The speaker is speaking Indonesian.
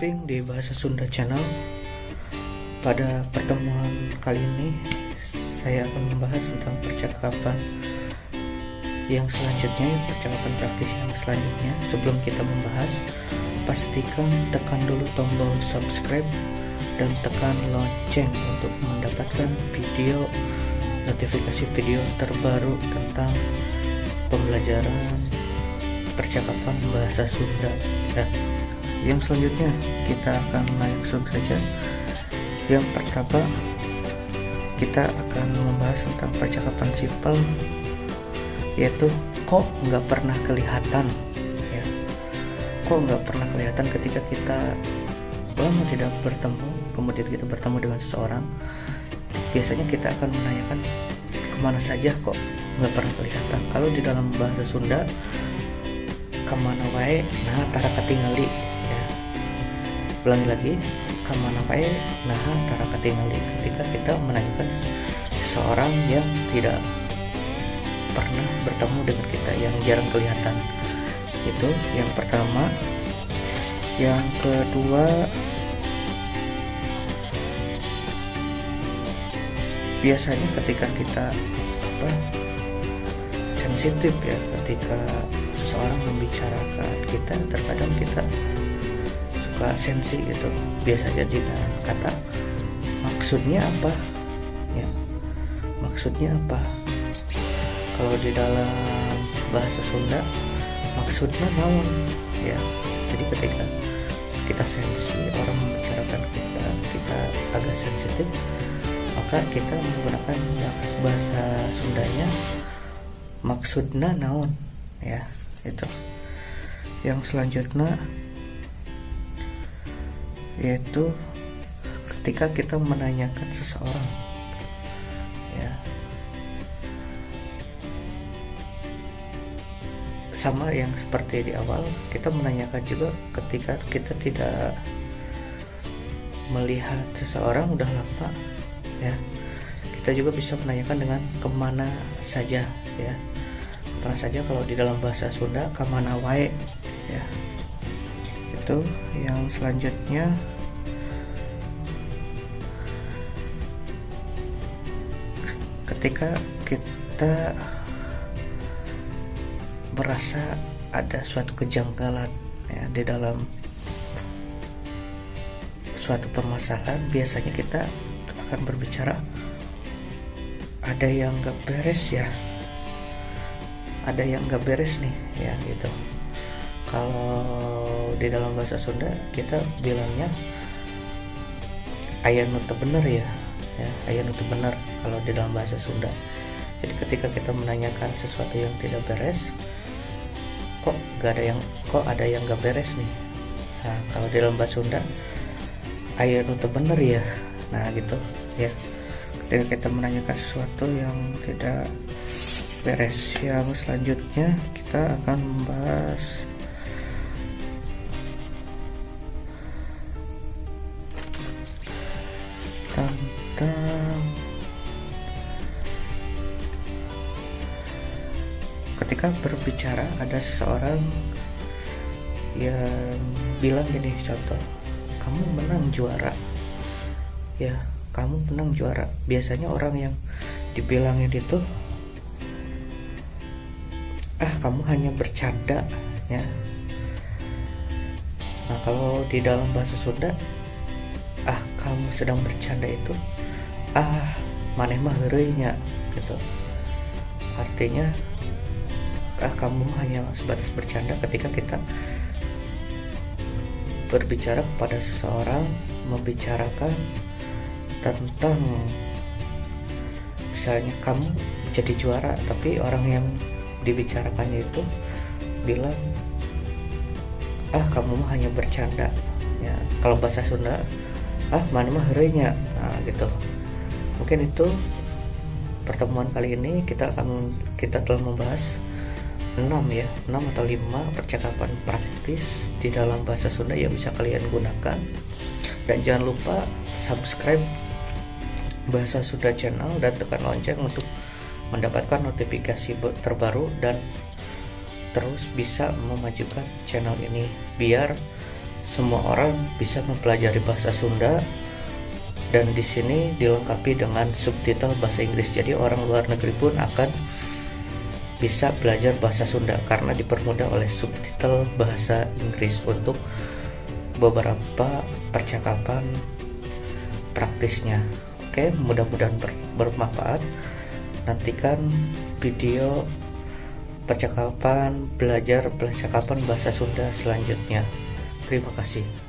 Camping di Bahasa Sunda Channel. Pada pertemuan kali ini saya akan membahas tentang percakapan yang selanjutnya, percakapan praktis yang selanjutnya. Sebelum kita membahas, pastikan tekan dulu tombol subscribe dan tekan lonceng untuk mendapatkan notifikasi video terbaru tentang pembelajaran percakapan bahasa Sunda. Yang selanjutnya kita akan langsung saja. Yang pertama kita akan membahas tentang percakapan simpel, yaitu kok nggak pernah kelihatan ya. Kok nggak pernah kelihatan ketika kita lama tidak bertemu, kemudian kita bertemu dengan seseorang. Biasanya kita akan menanyakan kemana saja kok nggak pernah kelihatan. Kalau di dalam bahasa Sunda, kemana wae nah tara katingali ya. Ulangi lagi, kemana wae nah tara katingali, ketika kita menanyakan seseorang yang tidak pernah bertemu dengan kita, yang jarang kelihatan. Itu yang pertama. Yang kedua, biasanya ketika kita sensitif ya, ketika seseorang membicarakan kita, terkadang kita suka sensi gitu. Biasanya dengan kata maksudnya apa ya, maksudnya apa. Kalau di dalam bahasa Sunda maksudnya naon ya. Jadi ketika kita sensi orang membicarakan kita agak sensitif, maka kita menggunakan bahasa Sundanya maksudnya naon ya. Itu yang selanjutnya, yaitu ketika kita menanyakan seseorang ya, sama yang seperti di awal, kita menanyakan juga ketika kita tidak melihat seseorang udah lama ya. Kita juga bisa menanyakan dengan kemana saja ya. Kemana saja kalau di dalam bahasa Sunda kemana wae ya. Itu yang selanjutnya. Ketika kita merasa ada suatu kejanggalan ya di dalam suatu permasalahan, biasanya kita akan berbicara ada yang gak beres ya, ada yang gak beres nih ya gitu. Kalau di dalam bahasa Sunda kita bilangnya aya nu teu bener ya, aya nu teu bener kalau di dalam bahasa Sunda. Jadi ketika kita menanyakan sesuatu yang tidak beres, kok ada yang gak beres nih. Nah, kalau di dalam bahasa Sunda aya nu teu bener ya. Nah gitu ya, ketika kita menanyakan sesuatu yang tidak beres. Yang selanjutnya kita akan membahas tentang ketika berbicara ada seseorang yang bilang gini, contoh, kamu menang juara ya, kamu menang juara. Biasanya orang yang dibilangin itu kamu hanya bercanda ya. Nah kalau di dalam bahasa Sunda kamu sedang bercanda itu maneh mah heureuy nya gitu. Artinya kamu hanya sebatas bercanda ketika kita berbicara kepada seseorang, membicarakan tentang misalnya kamu jadi juara, tapi orang yang dibicarakannya itu bilang kamu mah hanya bercanda ya. Kalau bahasa Sunda mana mah heureuy nya. Nah gitu. Mungkin itu pertemuan kali ini kita telah membahas 6 atau 5 percakapan praktis di dalam bahasa Sunda yang bisa kalian gunakan. Dan jangan lupa subscribe Bahasa Sunda Channel dan tekan lonceng untuk mendapatkan notifikasi terbaru dan terus bisa memajukan channel ini biar semua orang bisa mempelajari bahasa Sunda, dan di sini dilengkapi dengan subtitle bahasa Inggris. Jadi orang luar negeri pun akan bisa belajar bahasa Sunda karena dipermudah oleh subtitle bahasa Inggris untuk beberapa percakapan praktisnya. Oke, mudah-mudahan bermanfaat. Nantikan video belajar percakapan bahasa Sunda selanjutnya. Terima kasih.